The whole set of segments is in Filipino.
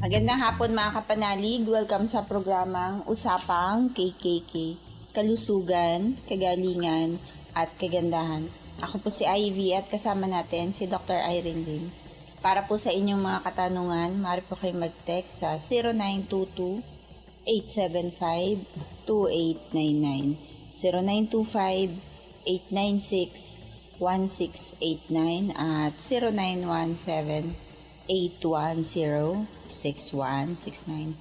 Magandang hapon mga kapanalig. Welcome sa programang Usapang KKK. Kalusugan, Kagalingan, at Kagandahan. Ako po si Ivy at kasama natin si Dr. Irene Lim. Para po sa inyong mga katanungan, maaari po kayong mag-text sa 0922-875-2899, 0925-896-1689 at 0917-810-6169.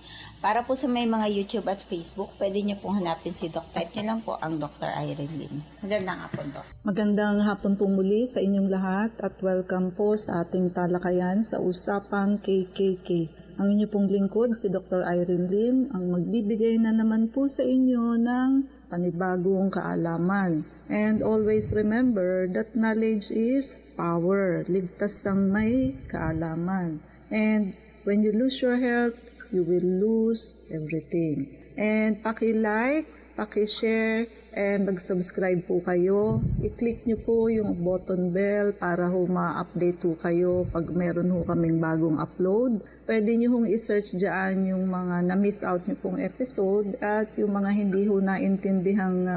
Para po sa may mga YouTube at Facebook, pwede nyo pong hanapin si Doc. Type nyo lang po ang Dr. Irene Lim. Magandang hapon, Doc. Magandang hapon po muli sa inyong lahat at welcome po sa ating talakayan sa Usapang KKK. Ang inyo pong lingkod, si Dr. Irene Lim, ang magbibigay na naman po sa inyo ng panibagong kaalaman. And always remember that knowledge is power. Ligtas ang may kaalaman. And when you lose your health, you will lose everything. And paki-like, paki-share, and mag-subscribe po kayo. I-click nyo po yung button bell para ho ma-update po kayo pag meron ho kaming bagong upload. Pwede nyo hong i-search dyan yung mga na-miss out nyo pong episode at yung mga hindi ho naintindihang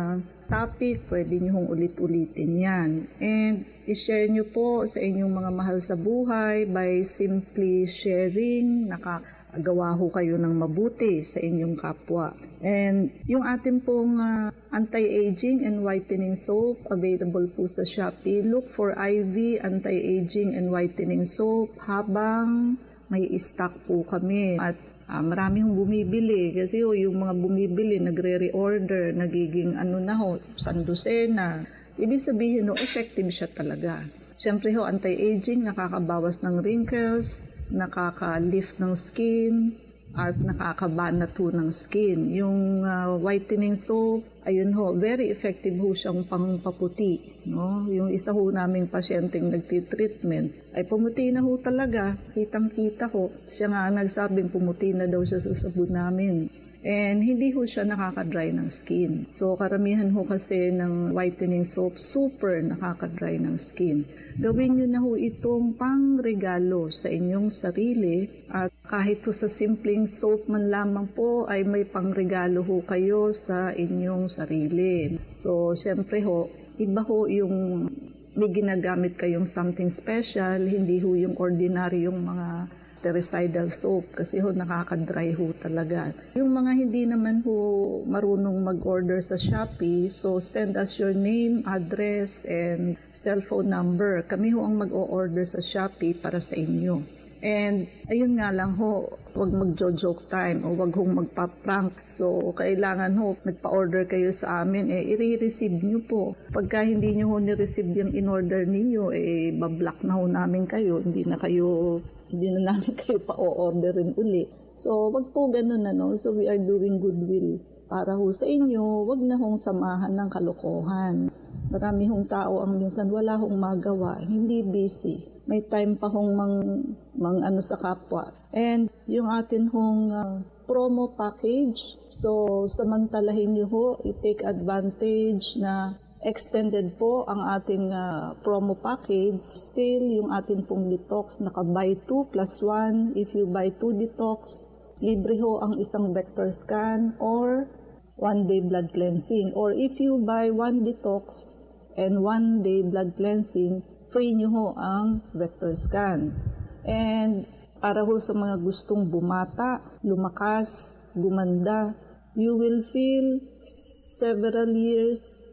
topic, pwede nyo hong ulit-ulitin yan. And i-share nyo po sa inyong mga mahal sa buhay by simply sharing. Nakagawa ho kayo ng mabuti sa inyong kapwa. And yung ating pong anti-aging and whitening soap, available po sa Shopee. Look for IV anti-aging and whitening soap habang may stock po kami. At marami hong bumibili kasi yung mga bumibili nagre-reorder, nagiging sandusena. Ibig sabihin effective siya talaga. Siyempre anti-aging, nakakabawas ng wrinkles, nakaka-lift ng skin, at nakakabanat ho ng skin. Yung whitening soap, ayun very effective ho siyang pangpaputi. No? Yung isa ho naming pasyenteng nagtitreatment, ay pumuti na ho talaga. Kitang-kita ho. Siya nga nagsabing pumuti na daw siya sa sabon namin. And hindi ho siya nakaka-dry ng skin. So karamihan ho kasi ng whitening soap, super nakaka-dry ng skin. Gawin nyo na ho itong pang-regalo sa inyong sarili at kahit ho sa simpleng soap man lamang po ay may pang-regalo ho kayo sa inyong sarili. So syempre iba ho yung may ginagamit kayong something special, hindi ho yung ordinaryong mga bactericidal soap kasi nakaka-dry ho talaga. Yung mga hindi naman marunong mag-order sa Shopee, so send us your name, address, and cellphone number. Kami ang mag-o-order sa Shopee para sa inyo. And ayun nga lang wag mag-joke time o wag magpa-prank. So kailangan nagpa-order kayo sa amin, i-receive nyo po. Pagka hindi nyo ni-receive yung in-order niyo, bablock na namin kayo. Hindi na namin kayo pa-o-orderin uli. So, wag po ganun So, we are doing goodwill para sa inyo. Wag na samahan ng kalokohan. Marami tao ang minsan wala magawa. Hindi busy. May time pa sa kapwa. And yung atin promo package. So, samantalahin nyo i-take advantage na extended po ang ating promo package. Still, yung ating pong detox, naka-buy 2 plus 1. If you buy 2 detox, libre ang isang vector scan or 1-day blood cleansing. Or if you buy 1 detox and 1-day blood cleansing, free nyo ang vector scan. And para sa mga gustong bumata, lumakas, gumanda, you will feel several years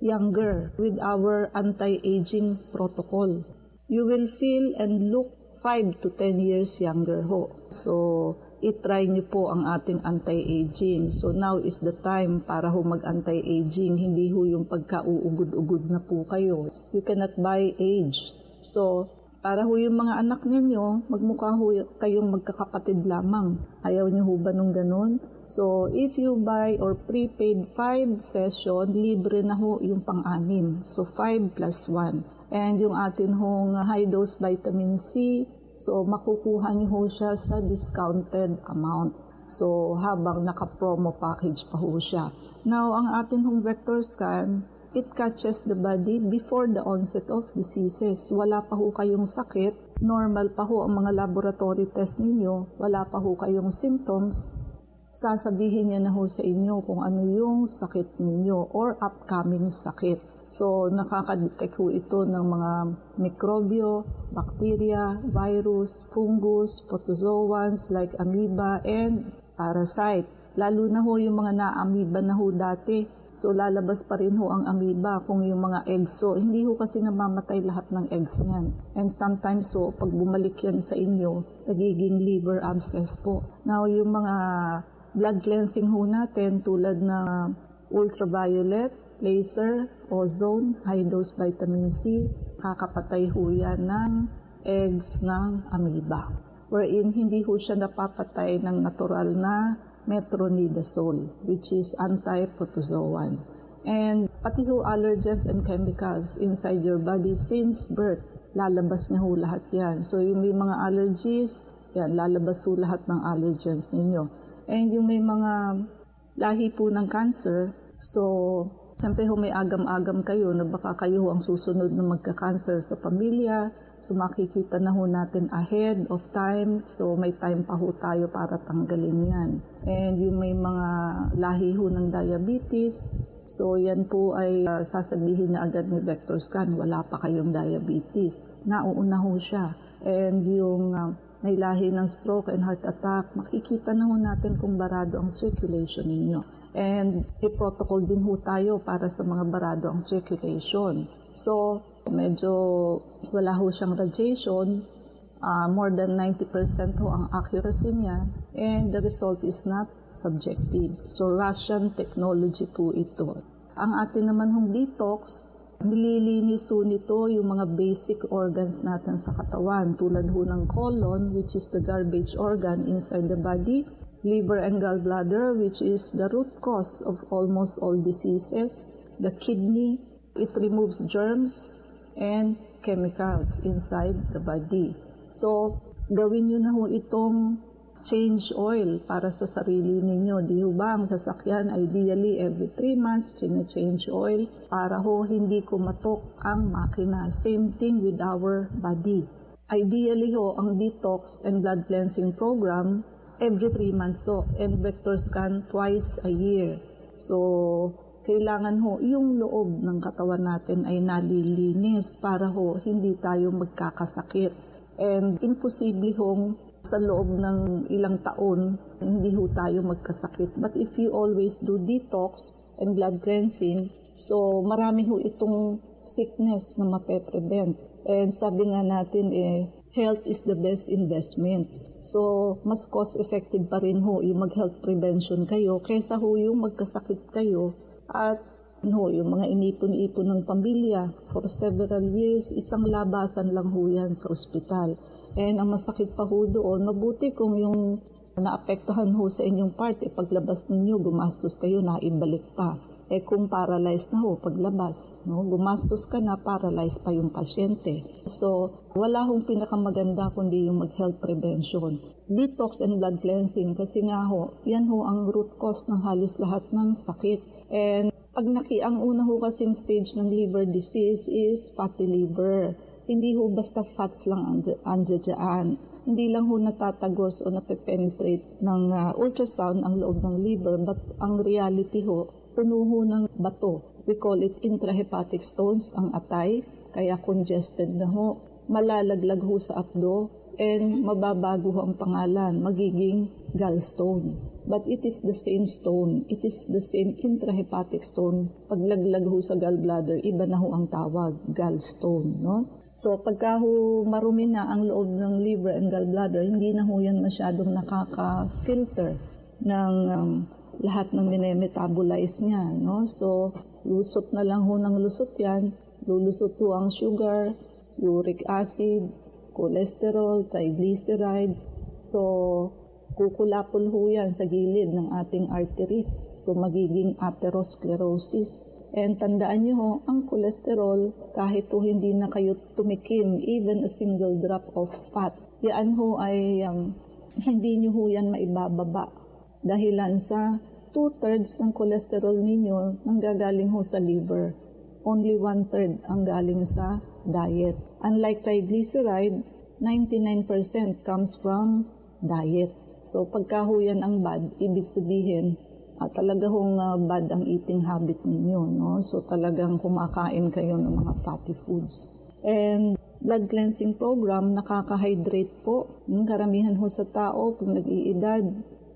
younger with our anti-aging protocol. You will feel and look 5 to 10 years younger So, i-try nyo po ang ating anti-aging. So, now is the time para mag-anti-aging. Hindi yung pagka-uugod-ugod na po kayo. You cannot buy age. So, para yung mga anak ninyo, magmukha kayong magkakapatid lamang. Ayaw nyo ba nung ganun? So, if you buy or prepaid 5 session, libre na yung pang-anim. So, 5 plus 1. And yung atin high-dose vitamin C, so makukuha nyo siya sa discounted amount. So, habang naka-promo package pa siya. Now, ang atin vector scan, it catches the body before the onset of diseases. Wala pa kayong sakit, normal pa ho ang mga laboratory test ninyo, wala pa ho kayong symptoms, sasabihin niya na ho sa inyo kung ano yung sakit ninyo or upcoming sakit. So, nakaka-detect ho ito ng mga mikrobyo, bacteria, virus, fungus, protozoans like amoeba, and parasite. Lalo na ho yung mga na-amoeba na ho dati. So, lalabas pa rin ho ang amoeba kung yung mga eggs. So, hindi ho kasi namamatay lahat ng eggs niyan. And sometimes ho, pag bumalik yan sa inyo, nagiging liver abscess po. Now, yung mga blood cleansing ho natin tulad ng ultraviolet, laser, ozone, high-dose vitamin C, kakapatay ho yan ng eggs ng amoeba. Wherein hindi ho siya napapatay ng natural na metronidazole, which is anti-protozoan. And pati ho allergens and chemicals inside your body since birth, lalabas niya ho lahat yan. So yung may mga allergies, yan, lalabas ho lahat ng allergens ninyo. And yung may mga lahi po ng cancer, so siyempre ho may agam-agam kayo na baka kayo ang susunod na magka-cancer sa pamilya. So makikita na ho natin ahead of time. So may time pa ho tayo para tanggalin yan. And yung may mga lahi ho ng diabetes, so yan po ay sasabihin na agad ni vector scan, wala pa kayong diabetes. Nauuna ho siya. And yung may lahi ng stroke and heart attack, makikita na ho natin kung barado ang circulation ninyo. And i-protocol din ho tayo para sa mga barado ang circulation. So, medyo wala ho siyang radiation, more than 90% ho ang accuracy niya, and the result is not subjective. So, Russian technology po ito. Ang atin naman hong detox, nililinis ho nito yung mga basic organs natin sa katawan, tulad ho ng colon, which is the garbage organ inside the body, liver and gallbladder, which is the root cause of almost all diseases, the kidney, it removes germs and chemicals inside the body. So, gawin nyo na ho itong change oil para sa sarili ninyo. Di ho ba ang sasakyan ideally every 3 months, change oil para ho hindi kumatok ang makina. Same thing with our body. Ideally ho, ang detox and blood cleansing program every 3 months so, and vector scan twice a year. So, kailangan ho, yung loob ng katawan natin ay nalilinis para ho, hindi tayo magkakasakit. And imposible hong sa loob ng ilang taon, hindi ho tayo magkasakit. But if you always do detox and blood cleansing, so marami ho itong sickness na mape-prevent. And sabi nga natin, health is the best investment. So, mas cost-effective pa rin ho yung mag-health prevention kayo kaysa ho yung magkasakit kayo at ho, yung mga inipon-ipon ng pamilya for several years, isang labasan lang ho yan sa ospital. And ang masakit pa ho doon, mabuti kung yung naapektuhan ho sa inyong part, paglabas ninyo, gumastos kayo, naibalik pa. Kung paralyzed na ho, paglabas, no? Gumastos ka na, paralyzed pa yung pasyente. So, wala hong pinakamaganda kundi yung mag-health prevention. Detox and blood cleansing, kasi nga ho, yan ho ang root cause ng halos lahat ng sakit. And pag ang una ho kasing stage ng liver disease is fatty liver. Hindi ho basta fats lang andyan. Hindi lang ho natatagos o napepenetrate ng ultrasound ang loob ng liver, but ang reality ho, puno ho ng bato. We call it intrahepatic stones, ang atay, kaya congested na ho. Malalaglag ho sa apdo, and mababago ho ang pangalan, magiging gallstone. But it is the same stone. It is the same intrahepatic stone. Paglaglag ho sa gallbladder, iba na ho ang tawag, gallstone, no? So, pagka ho marumi na ang loob ng liver and gallbladder, hindi na ho yan masyadong nakaka-filter ng lahat ng minemetabolize niya, no? So, lusot na lang ho ng lusot yan. Lulusot ho ang sugar, uric acid, cholesterol, triglyceride. So, kukulapol ho yan sa gilid ng ating arteries. So, magiging atherosclerosis. And tandaan nyo ho, ang cholesterol, kahit ho hindi na kayo tumikim, even a single drop of fat, yan ho ay hindi nyo ho yan maibababa. Dahilan sa 2/3 ng cholesterol ninyo nanggagaling ho sa liver. Only 1/3 ang galing sa diet. Unlike triglyceride, 99% comes from diet. So pagka ho yan ang bad, ibig sabihin, talaga hong bad ang eating habit ninyo. No? So talagang kumakain kayo ng mga fatty foods. And blood cleansing program, nakaka-hydrate po. Karamihan ho sa tao, pag nag-iedad,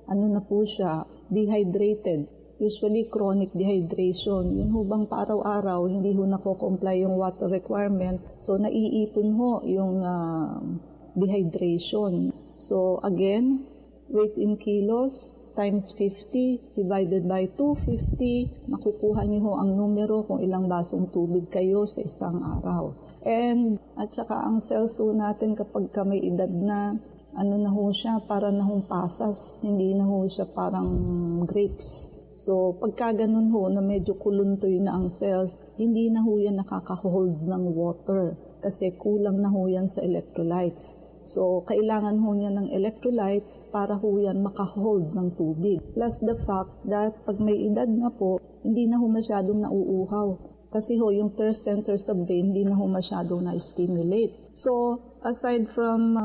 na po siya, dehydrated. Usually chronic dehydration. Yun ho bang pa-araw-araw, hindi ho nako-comply yung water requirement. So naiipon ho yung dehydration. So again, weight in kilos times 50 divided by 250, makukuha niyo ho ang numero kung ilang basong tubig kayo sa isang araw. And at saka ang cells ho natin kapag may edad na, na ho siya, para na hong pasas, hindi na ho siya parang grapes. So, pagka ganun ho na medyo kuluntoy na ang cells, hindi na ho yan nakaka-hold ng water kasi kulang na ho yan sa electrolytes. So, kailangan ho niya ng electrolytes para ho yan maka-hold ng tubig. Plus the fact that pag may edad na po, hindi na ho masyadong nauuhaw. Kasi ho, yung thirst centers of brain, hindi na ho masyadong na-stimulate. So, aside from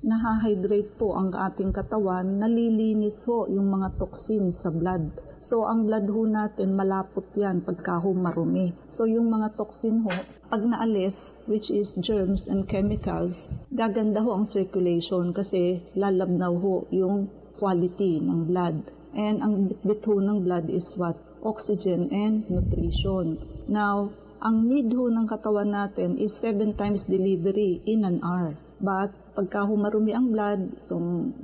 nahahydrate po ang ating katawan, nalilinis ho yung mga toxins sa blood. So, ang blood ho natin, malapot yan pagka ho marumi. So, yung mga toxin ho, pag naalis, which is germs and chemicals, gaganda ho ang circulation kasi lalabnaw ho yung quality ng blood. And ang bitbit ho ng blood is what? Oxygen and nutrition. Now, ang need ho ng katawan natin is 7 times delivery in an hour. But, pagka ho marumi ang blood, so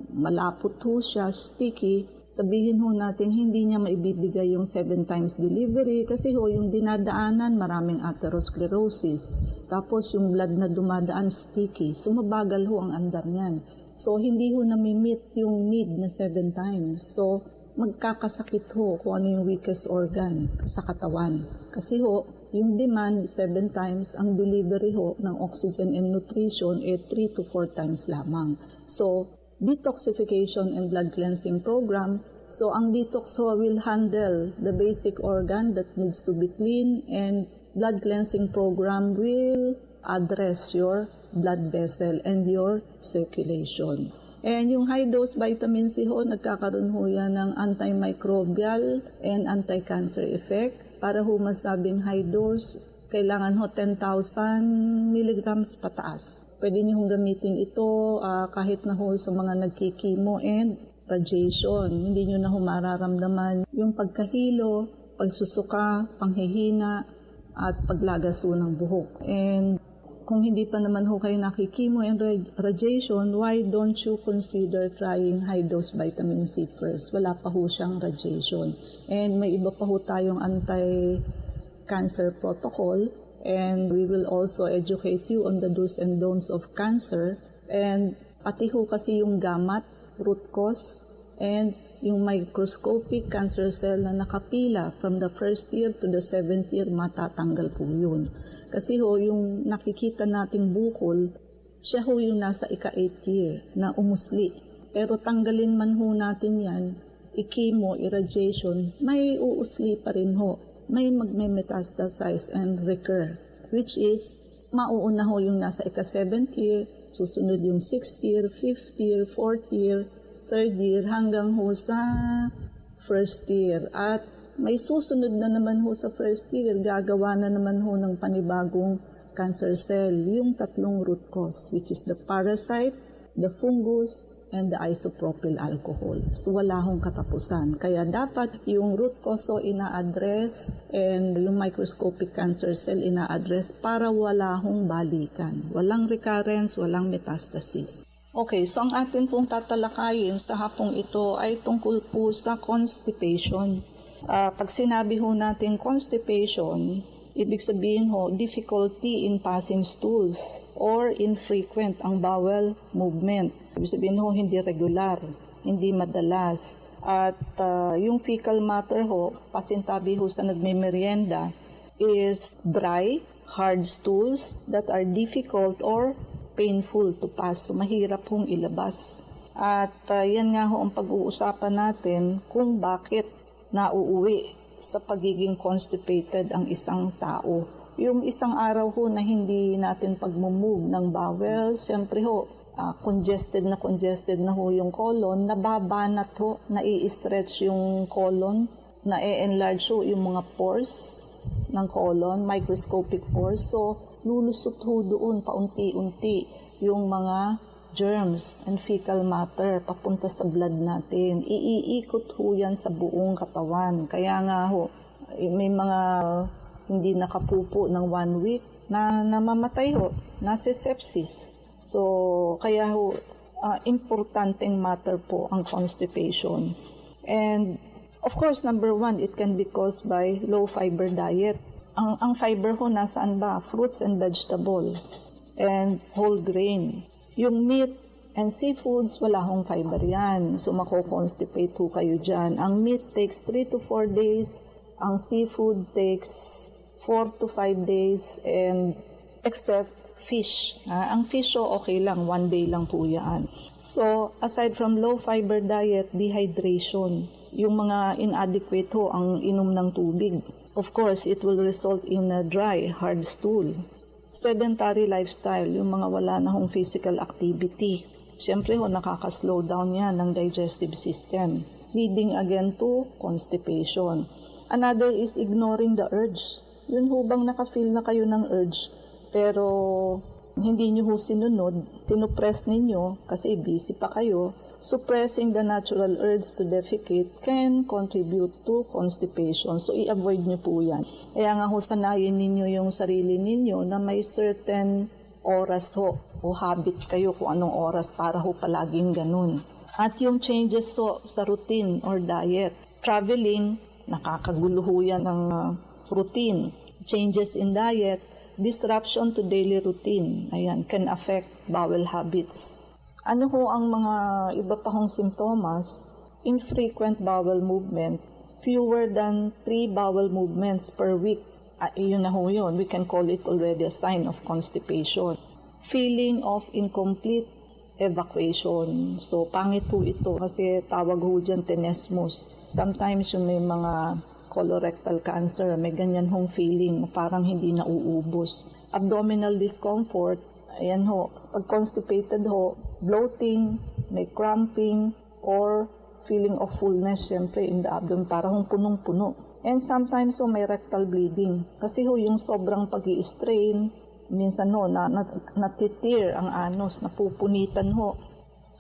malapot ho siya, sticky, sabihin ho natin hindi niya maibibigay yung 7 times delivery kasi ho yung dinadaanan maraming atherosclerosis. Tapos yung blood na dumadaan sticky. So mabagal ho ang andar niyan. So hindi ho nami-meet yung need na 7 times. So magkakasakit ho kung ano yung weakest organ sa katawan. Kasi ho yung demand 7 times, ang delivery ho ng oxygen and nutrition 3 to 4 times lamang. So detoxification and blood cleansing program. So, ang detox ho will handle the basic organ that needs to be clean, and blood cleansing program will address your blood vessel and your circulation. And yung high-dose vitamin C ho, nagkakaroon ho yan ng antimicrobial and anti-cancer effect. Para ho masabing high-dose, kailangan ho 10,000 milligrams pataas. Pwede nyo gamitin ito kahit na ho sa mga nagkikimo and radiation. Hindi nyo na ho mararamdaman yung pagkahilo, pagsusuka, panghihina, at paglagas ho ng buhok. And kung hindi pa naman ho kayo nakikimo and radiation, why don't you consider trying high-dose vitamin C first? Wala pa ho siyang radiation. And may iba pa ho tayong anti-cancer protocol. And we will also educate you on the do's and don'ts of cancer. And pati ho kasi yung gamat, root cause, and yung microscopic cancer cell na nakapila from the 1st year to the 7th year, matatanggal po yun. Kasi ho, yung nakikita nating bukol, siya ho yung nasa ika-8th year na umusli. Pero tanggalin man ho natin yan, i-chemo, i-radiation, may uusli pa rin ho. May magme-metastasize and recur, which is mauuna ho yung nasa ika-7th year, susunod yung 6th year, 5th year, 4th year, 3rd year, hanggang ho sa 1st year. At may susunod na naman ho sa 1st year, gagawa na naman ho ng panibagong cancer cell, yung 3 root cause, which is the parasite, the fungus, and the isopropyl alcohol. So, wala hong katapusan. Kaya dapat yung root cause ina-address and yung microscopic cancer cell ina-address para wala hong balikan. Walang recurrence, walang metastasis. Okay, so ang atin pong tatalakayin sa hapong ito ay tungkol po sa constipation. Pag sinabi ho natin constipation, ibig sabihin ho, difficulty in passing stools or infrequent ang bowel movement. Ibig sabihin ho, hindi regular, hindi madalas. At yung fecal matter ho, pasintabi ho sa nagme-merienda, is dry, hard stools that are difficult or painful to pass. So, mahirap hong ilabas. At yan nga ho ang pag-uusapan natin kung bakit nauuwi sa pagiging constipated ang isang tao. Yung isang araw ho na hindi natin pag-move ng bowel, siyempre ho, congested na ho yung colon, nababanat ho, nai-stretch yung colon, na-enlarge ho yung mga pores ng colon, microscopic pores. So, lulusot ho doon paunti-unti yung mga germs and fecal matter papunta sa blood natin. Iikot ho yan sa buong katawan. Kaya nga ho, may mga hindi nakapupo ng 1 week na namamatay ho, nasi-sepsis. So, kaya ho, importanteng matter po ang constipation. And, of course, number 1, it can be caused by low-fiber diet. Ang fiber ho, nasaan ba? Fruits and vegetable and whole grain. Yung meat and seafoods, wala hong fiber yan. So, mako-constipate ho kayo dyan. Ang meat takes 3 to 4 days. Ang seafood takes 4 to 5 days, and except fish. Ang fish, okay lang, 1 day lang po yan. So, aside from low-fiber diet, dehydration. Yung mga inadequate ho ang inom ng tubig. Of course, it will result in a dry, hard stool. Sedentary lifestyle, yung mga wala na hong physical activity. Siyempre ho, nakaka-slow down yan ng digestive system, leading again to constipation. Another is ignoring the urge. Yun ho bang naka-feel na kayo ng urge, pero hindi nyo ho sinunod, tinupress ninyo kasi busy pa kayo, suppressing the natural urge to defecate can contribute to constipation. So, i-avoid nyo po yan. Kaya nga ho, sanayin ninyo yung sarili ninyo na may certain oras ho o habit kayo kung anong oras para ho palaging ganun. At yung changes ho sa routine or diet. Traveling, nakakagulo ho yan ng routine. Changes in diet, disruption to daily routine, ayan, can affect bowel habits. Ano ho ang mga iba pa hong simptomas? Infrequent bowel movement, fewer than 3 bowel movements per week. Yun na ho yun. We can call it already a sign of constipation. Feeling of incomplete evacuation. So, pangit ho ito kasi tawag ho dyan tenesmus. Sometimes yung may mga colorectal cancer, may ganyan hong feeling na parang hindi nauubos. Abdominal discomfort, ayan ho, pag constipated ho, bloating, may cramping, or feeling of fullness, syempre, in the abdomen, parang punong-puno. And sometimes ho, may rectal bleeding. Kasi ho, yung sobrang pag-i-strain, minsan ho, natitir ang anus, napupunitan ho,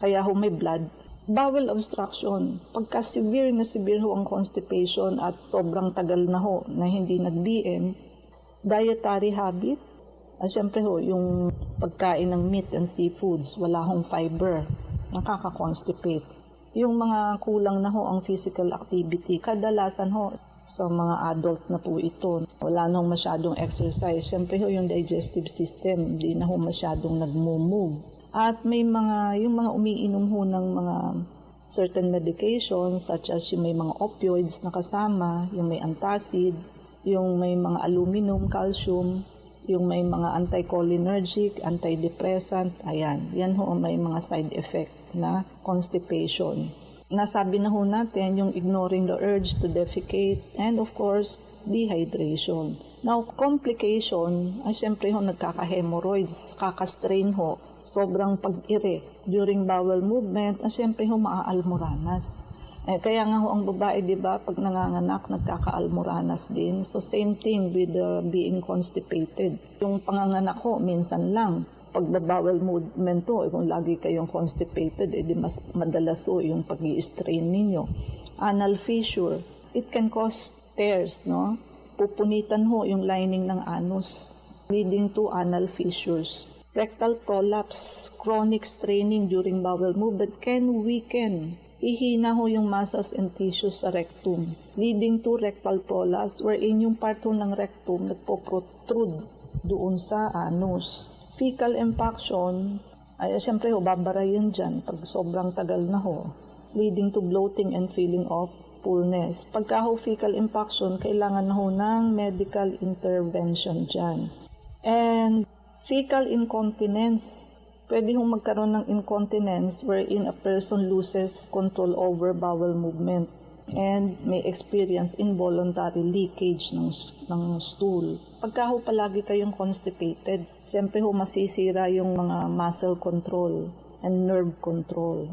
kaya ho may blood. Bowel obstruction, pagka severe ho ang constipation at sobrang tagal na ho na hindi nag-BM, dietary habit, siyempre ho, yung pagkain ng meat and seafoods, wala hong fiber, nakaka-constipate. Yung mga kulang na ho ang physical activity, kadalasan ho sa mga adult na po ito, wala nang masyadong exercise, siyempre ho yung digestive system, hindi na ho masyadong nag-move. At may yung mga umiinom ho ng mga certain medications such as yung may mga opioids na kasama, yung may antacid, yung may mga aluminum, calcium, yung may mga anticholinergic, antidepressant, ayan. Yan ho may mga side effect na constipation. Nasabi na ho natin yung ignoring the urge to defecate and of course, dehydration. Now, complication, siyempre ho nagkaka-hemorrhoids, kaka-strain ho, sobrang pag-ire during bowel movement, siyempre ho maaalmoranas. Kaya nga ho ang babae, di ba, pag nanganganak, nagkaka-almoranas din. So same thing with being constipated. Yung panganganak ho, minsan lang. Pag bowel movement ho, kung lagi kayong constipated, di mas madalas ho yung pag-i-strain ninyo. Anal fissure, it can cause tears, no? Pupunitan ho yung lining ng anus, leading to anal fissures. Rectal prolapse, chronic straining during bowel movement can weaken. Ihina ho yung muscles and tissues sa rectum, leading to rectal prolapse wherein yung part ho ng rectum nagpo-protrude doon sa anus. Fecal impaction, siyempre ho, babara yun dyan pag sobrang tagal na ho, leading to bloating and feeling of fullness. Pagka ho fecal impaction, kailangan na ho ng medical intervention dyan. And fecal incontinence. Pwede hong magkaroon ng incontinence wherein a person loses control over bowel movement. and may experience involuntary leakage ng stool. Pagka ho palagi kayong constipated, siyempre ho masisira yung mga muscle control and nerve control.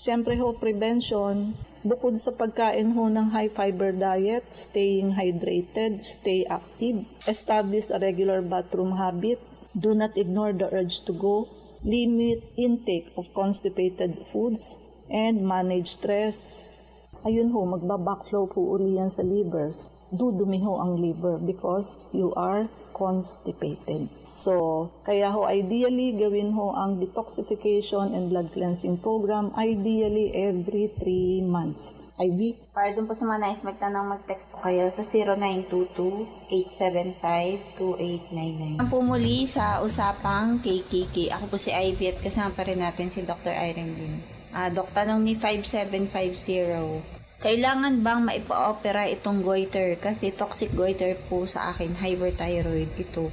Siyempre ho, prevention, bukod sa pagkain ho ng high-fiber diet, staying hydrated, stay active, establish a regular bathroom habit, do not ignore the urge to go, limit intake of constipated foods, and manage stress. Ayun ho, magbabackflow po uli yan sa livers. Dudumi ho ang liver because you are constipated. So, kaya ho, ideally, gawin ho ang detoxification and blood cleansing program, ideally every 3 months. IV? Para dun po sa mga nais magtanong, mag-text po kayo sa 0922-875-2899. Ang pumuli sa Usapang KKK. Ako po si Ivy at kasama pa rin natin si Dr. Irene Lim. Dok, tanong ni 5750. Kailangan bang maipa-opera itong goiter? Kasi toxic goiter po sa akin, hyperthyroid ito.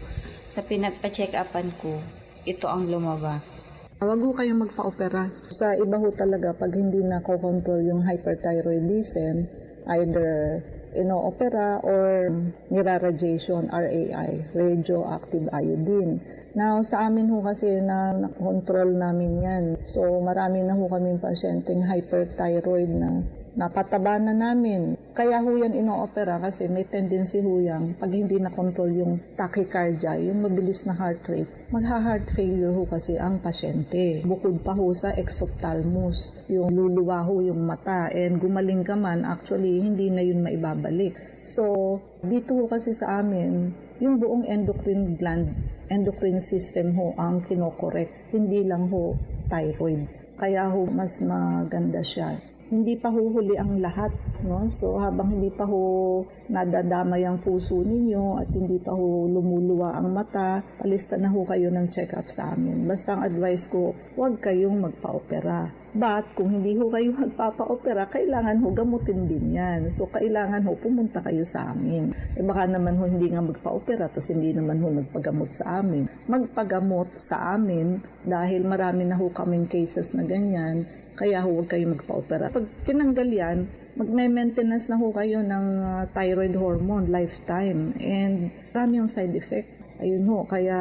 Sa pinagpa-check-upan ko, ito ang lumabas. Huwag ho kayong magpa-opera. Sa iba ho talaga, pag hindi na control yung hyperthyroidism, either ino-opera or niraradiation, RAI, radioactive iodine. Now, sa amin ho kasi na-control namin yan. So, marami na ho kaming pasyenteng hyperthyroid na napataba na namin. Kaya ho yan ino-opera kasi may tendency ho yan, pag hindi na-control yung tachycardia, yung mabilis na heart rate, magha-heart failure ho kasi ang pasyente. Bukod pa ho sa exophthalmos, yung luluwa ho yung mata, and gumaling ka man, actually, hindi na yun maibabalik. So, dito ho kasi sa amin, yung buong endocrine gland, endocrine system ho ang kinokorek, hindi lang ho thyroid. Kaya ho, mas maganda siya. Hindi pa huhuli ang lahat, no? So habang hindi pa ho nadadamay ang puso ninyo at hindi pa ho lumuluwa ang mata, palista na ho kayo ng check-up sa amin. Basta ang advice ko, huwag kayong magpa-opera. But kung hindi ho kayo magpapa-opera, kailangan ho gamutin din yan. So kailangan ho pumunta kayo sa amin. Baka naman ho hindi nga magpa-opera, tapos hindi naman ho nagpagamot sa amin. Magpagamot sa amin dahil marami na ho kaming cases na ganyan. Kaya huwag kayo magpa-opera. Pag tinanggal yan, magme-maintenance na ho kayo ng thyroid hormone lifetime. And marami yung side effect. Ayun ho, kaya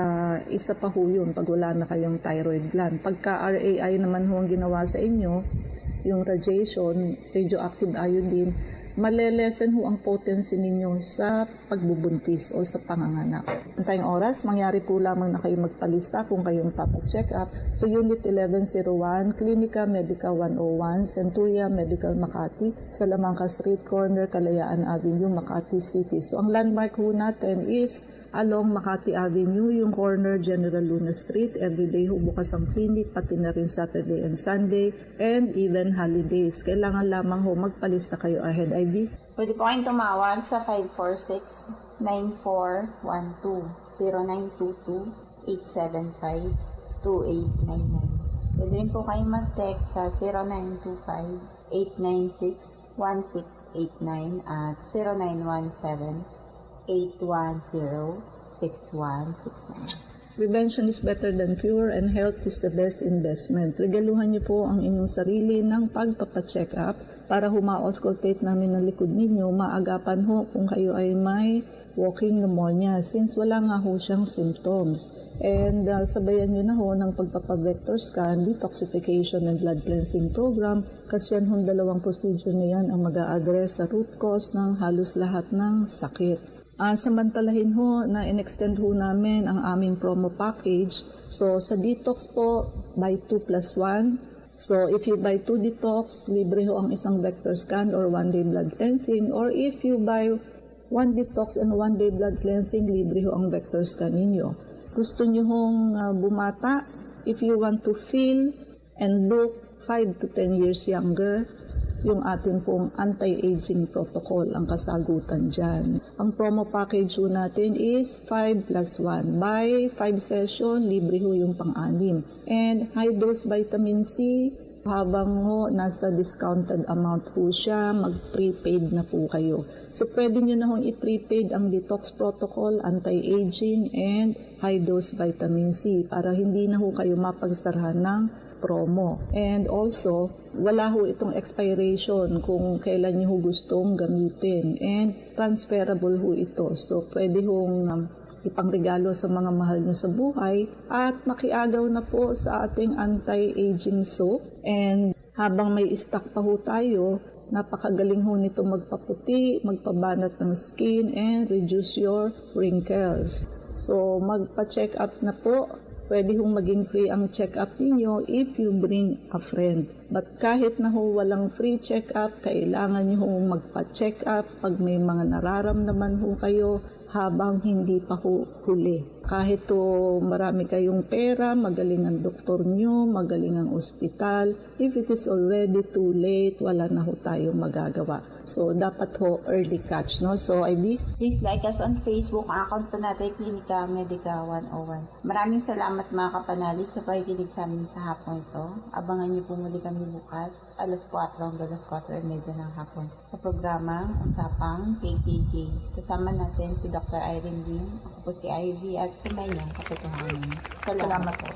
isa pa ho yun pag wala na kayong thyroid gland. Pagka RAI naman ho ang ginawa sa inyo, yung radiation, radioactive iodine, malelesen ho ang potency ninyo sa pagbubuntis o sa panganganak. Ang tayong oras, mangyari po lamang na kayo magpalista kung kayong papacheck up. So Unit 1101, Clinica Medica 101, Centuria Medical Makati, Salamanca Street Corner, Kalayaan Avenue, Makati City. So ang landmark ho natin is along Makati Avenue, yung corner General Luna Street. Everyday ho bukas ang clinic, pati na rin Saturday and Sunday, and even holidays. Kailangan lamang ho magpalista kayo ahead. Ivy? Pwede po kayong tumawag sa 546-9412, 0922-875-2899. Pwede rin po kayong mag-text sa 0925-896-1689 at 0917-810-6169. Prevention is better than cure and health is the best investment. Regaluhan niyo po ang inyong sarili ng pagpapacheck up para huma-auscultate namin ang likod ninyo. Maagapan ho kung kayo ay may walking pneumonia since wala nga ho siyang symptoms. And sabayan nyo na ho ng pagpapavector scan, detoxification and blood cleansing program kasi yan hong dalawang procedure na yan ang mag-a-address sa root cause ng halos lahat ng sakit. Samantalahin ho na in-extend ho namin ang aming promo package. So sa detox po, buy 2 plus 1. So if you buy 2 detox, libre ho ang isang vector scan or 1-day blood cleansing. Or if you buy 1 detox and 1-day blood cleansing, libre ho ang vector scan ninyo. Gusto nyo hong bumata, if you want to feel and look 5 to 10 years younger, yung atin pong anti-aging protocol ang kasagutan dyan. Ang promo package ho natin is 5 plus 1. By 5 session, libre ho yung pang-anim. And high-dose vitamin C, habang ho nasa discounted amount po siya, mag-prepaid na po kayo. So pwede nyo na hong i-prepaid ang detox protocol, anti-aging, and high-dose vitamin C para hindi na ho kayo mapagsarahan ng promo. And also, wala ho itong expiration kung kailan nyo ho gustong gamitin. And transferable ho ito. So, pwede hong ipangregalo sa mga mahal nyo sa buhay. At makiagaw na po sa ating anti-aging soap. And habang may stock pa ho tayo, napakagaling ho nito magpaputi, magpabanat ng skin, and reduce your wrinkles. So, magpa-check up na po. Pwede hong maging free ang check-up ninyo if you bring a friend. But kahit na ho walang free check-up, kailangan nyo hong magpa-check up pag may mga nararamdaman ho kayo habang hindi pa ho huli. Kahit marami kayong pera, magaling ang doktor nyo, magaling ang ospital, if it is already too late, wala na ho tayong magagawa. So, dapat ho early catch, no? So, Ivy? Please like us on Facebook. Ang account po natin, Klinika Medica 101. Maraming salamat mga kapanalig sa pakikinig sa amin sa hapon ito. Abangan niyo po muli kami bukas, alas 4 hanggang alas 4:30 ng hapon sa programang Usapang KKK. Kasama natin si Dr. Irene Lim, ako po si Ivy at sumayon katotohanan. Salamat po.